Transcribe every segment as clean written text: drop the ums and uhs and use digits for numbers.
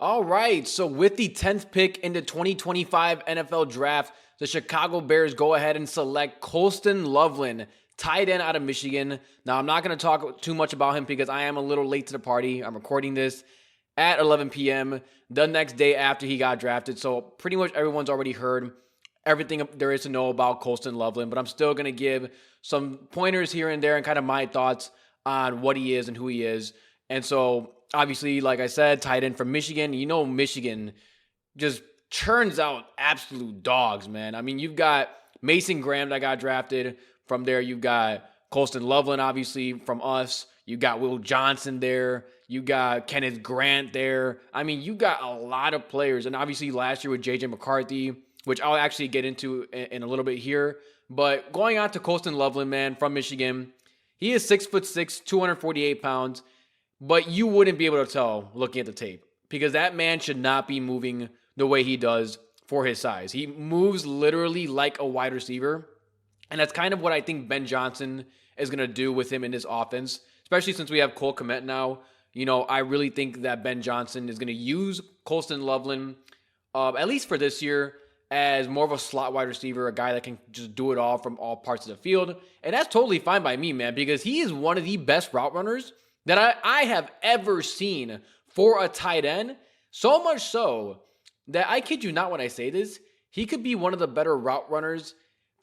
All right, so with the 10th pick in the 2025 NFL Draft, the Chicago Bears go ahead and select Colston Loveland, tight end out of Michigan. Now, I'm not going to talk too much about him because I am a little late to the party. I'm recording this at 11 p.m. the next day after he got drafted, so pretty much everyone's already heard everything there is to know about Colston Loveland, but I'm still going to give some pointers here and there and kind of my thoughts on what he is and who he is. And so, obviously, like I said, tight end from Michigan. You know, Michigan just churns out absolute dogs, man. I mean, you've got Mason Graham that got drafted. From there, you've got Colston Loveland, obviously, from us. You got Will Johnson there. You got Kenneth Grant there. I mean, you got a lot of players. And obviously, last year with J.J. McCarthy, which I'll actually get into in a little bit here. But going on to Colston Loveland, man, from Michigan, he is 6'6", 248 pounds. But you wouldn't be able to tell looking at the tape because that man should not be moving the way he does for his size. He moves literally like a wide receiver. And that's kind of what I think Ben Johnson is going to do with him in this offense, especially since we have Cole Kmet now. You know, I really think that Ben Johnson is going to use Colston Loveland, at least for this year, as more of a slot wide receiver, a guy that can just do it all from all parts of the field. And that's totally fine by me, man, because he is one of the best route runners that I have ever seen for a tight end. So much so that I kid you not when I say this, he could be one of the better route runners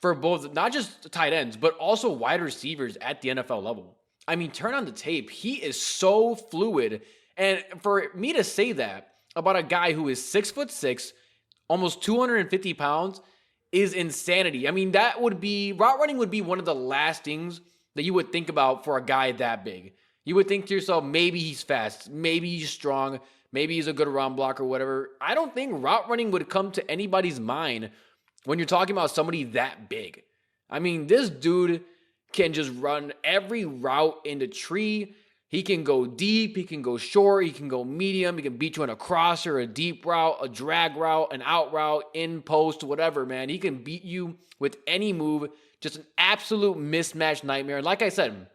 for both, not just tight ends, but also wide receivers at the NFL level. I mean, turn on the tape. He is so fluid. And for me to say that about a guy who is 6'6", almost 250 pounds, is insanity. I mean, route running would be one of the last things that you would think about for a guy that big. You would think to yourself, maybe he's fast, maybe he's strong, maybe he's a good run blocker, whatever. I don't think route running would come to anybody's mind when you're talking about somebody that big. I mean, this dude can just run every route in the tree. He can go deep, he can go short, he can go medium, he can beat you on a crosser, a deep route, a drag route, an out route, in post, whatever, man. He can beat you with any move. Just an absolute mismatch nightmare. And like I said,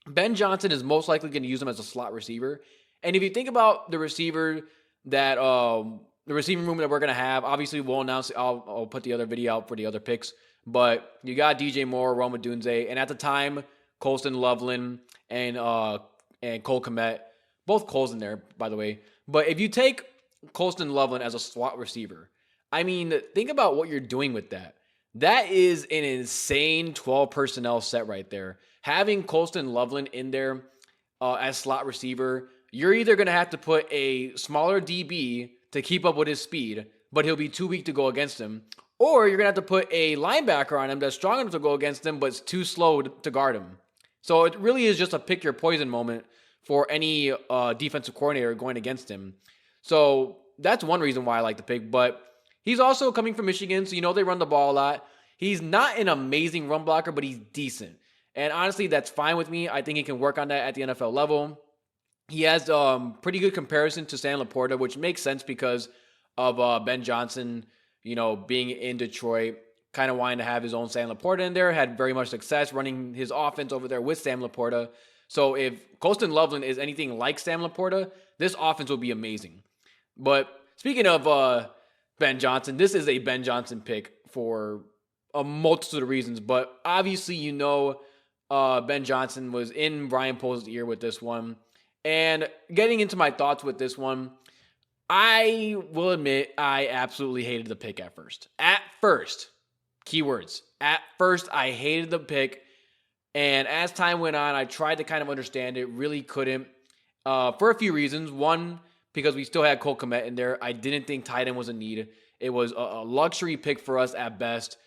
Ben Johnson is most likely going to use him as a slot receiver. And if you think about the receiver that, the receiving room that we're going to have, obviously we'll announce, I'll put the other video out for the other picks, but you got DJ Moore, Rome Odunze, and at the time, Colston Loveland and Cole Kmet, both Coles in there, by the way. But if you take Colston Loveland as a slot receiver, I mean, think about what you're doing with that. That is an insane 12 personnel set right there. Having Colston Loveland in there as slot receiver, you're either going to have to put a smaller DB to keep up with his speed, but he'll be too weak to go against him, or you're going to have to put a linebacker on him that's strong enough to go against him, but it's too slow to guard him. So it really is just a pick your poison moment for any defensive coordinator going against him. So that's one reason why I like the pick, but he's also coming from Michigan, so you know they run the ball a lot. He's not an amazing run blocker, but he's decent. And honestly, that's fine with me. I think he can work on that at the NFL level. He has pretty good comparison to Sam Laporta, which makes sense because of Ben Johnson, you know, being in Detroit, kind of wanting to have his own Sam Laporta in there, had very much success running his offense over there with Sam Laporta. So if Colston Loveland is anything like Sam Laporta, this offense will be amazing. But speaking of Ben Johnson, this is a Ben Johnson pick for a multitude of reasons. But obviously, you know, Ben Johnson was in Ryan Poles' ear with this one. And getting into my thoughts with this one, I will admit I absolutely hated the pick at first. At first, keywords. At first, I hated the pick. And as time went on, I tried to kind of understand it. Really couldn't. For a few reasons. One, because we still had Cole Kmet in there. I didn't think tight end was a need. It was a luxury pick for us at best.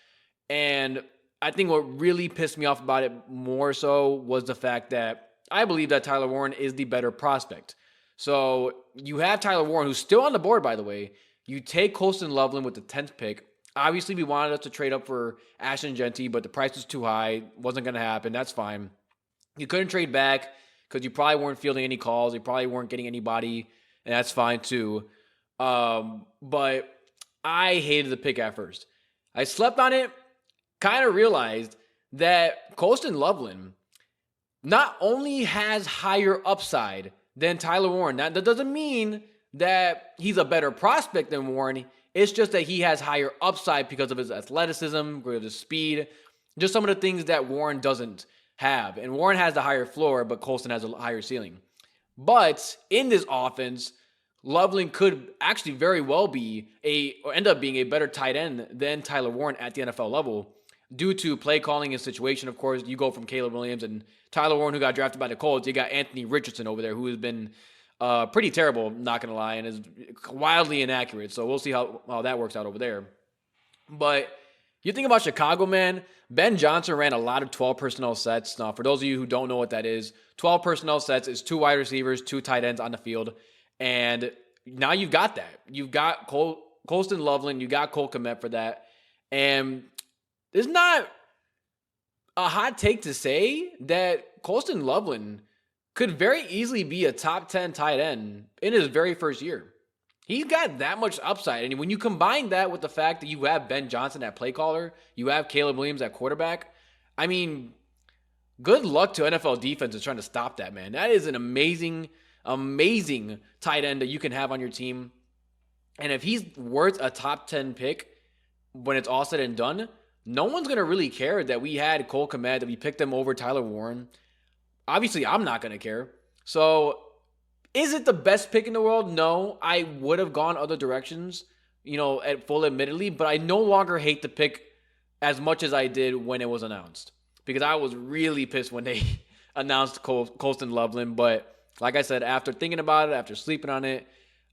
And I think what really pissed me off about it more so was the fact that I believe that Tyler Warren is the better prospect. So you have Tyler Warren, who's still on the board, by the way. You take Colston Loveland with the 10th pick. Obviously, we wanted us to trade up for Ashton Genty, but the price was too high. Wasn't going to happen. That's fine. You couldn't trade back because you probably weren't fielding any calls. You probably weren't getting anybody, and that's fine too. But I hated the pick at first. I slept on it, kind of realized that Colston Loveland not only has higher upside than Tyler Warren. That doesn't mean that he's a better prospect than Warren. It's just that he has higher upside because of his athleticism, because of his speed, just some of the things that Warren doesn't have. And Warren has the higher floor, but Colston has a higher ceiling. But in this offense, Loveland could actually very well be or end up being a better tight end than Tyler Warren at the NFL level due to play calling and situation. Of course, you go from Caleb Williams and Tyler Warren, who got drafted by the Colts. You got Anthony Richardson over there, who has been pretty terrible, not going to lie, and is wildly inaccurate. So we'll see how that works out over there. But you think about Chicago, man, Ben Johnson ran a lot of 12 personnel sets. Now, for those of you who don't know what that is, 12 personnel sets is 2 wide receivers, 2 tight ends on the field. And now you've got that. You've got Colston Loveland. You got Cole Kmet for that. And there's not a hot take to say that Colston Loveland could very easily be a top 10 tight end in his very first year. He's got that much upside. And when you combine that with the fact that you have Ben Johnson at play caller, you have Caleb Williams at quarterback, I mean, good luck to NFL defenses trying to stop that, man. That is an amazing tight end that you can have on your team. And if he's worth a top 10 pick when it's all said and done, no one's going to really care that we had Cole Kmet, that we picked him over Tyler Warren. Obviously, I'm not going to care. So, is it the best pick in the world? No. I would have gone other directions, at full admittedly, but I no longer hate the pick as much as I did when it was announced. Because I was really pissed when they announced Colston Loveland. But like I said, after thinking about it, after sleeping on it,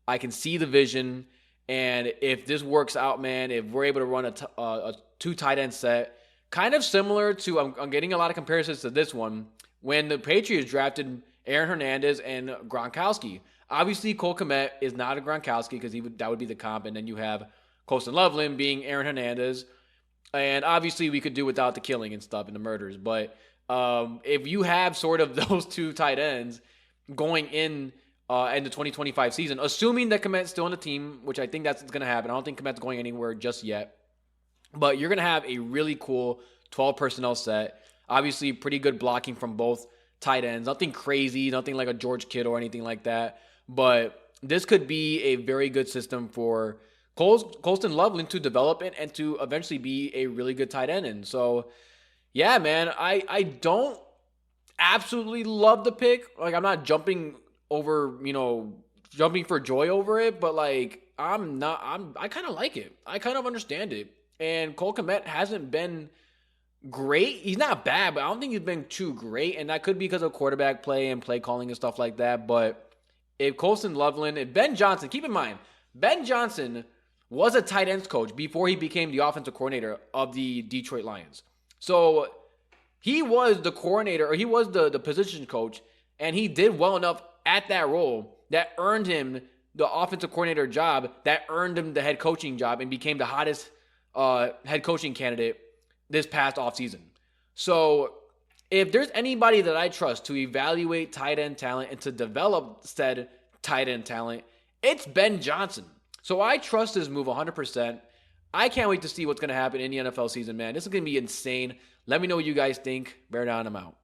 I can see the vision. And if this works out, man, if we're able to run a 2 tight end set, kind of similar to, I'm getting a lot of comparisons to this one, when the Patriots drafted Aaron Hernandez and Gronkowski. Obviously, Cole Kmet is not a Gronkowski because that would be the comp. And then you have Colston Loveland being Aaron Hernandez. And obviously, we could do without the killing and stuff and the murders. But if you have sort of those 2 tight ends going in the 2025 season, assuming that Kmet's still on the team, which I think that's going to happen. I don't think Kmet's going anywhere just yet. But you're going to have a really cool 12 personnel set. Obviously, pretty good blocking from both tight ends. Nothing crazy, nothing like a George Kittle or anything like that. But this could be a very good system for Colston Loveland to develop it and to eventually be a really good tight end. And so, yeah, man, I don't absolutely love the pick. Like, I'm not jumping for joy over it, but like, I kind of like it. I kind of understand it. And Cole Kmet hasn't been great. He's not bad, but I don't think he's been too great. And that could be because of quarterback play and play calling and stuff like that. But if Colston Loveland, if Ben Johnson, keep in mind, Ben Johnson was a tight ends coach before he became the offensive coordinator of the Detroit Lions. So he was the coordinator, or he was the position coach, and he did well enough at that role that earned him the offensive coordinator job, that earned him the head coaching job, and became the hottest head coaching candidate this past offseason. So if there's anybody that I trust to evaluate tight end talent and to develop said tight end talent, it's Ben Johnson. So I trust this move 100%. I can't wait to see what's going to happen in the NFL season, man. This is going to be insane. Let me know what you guys think. Bear down, I'm out.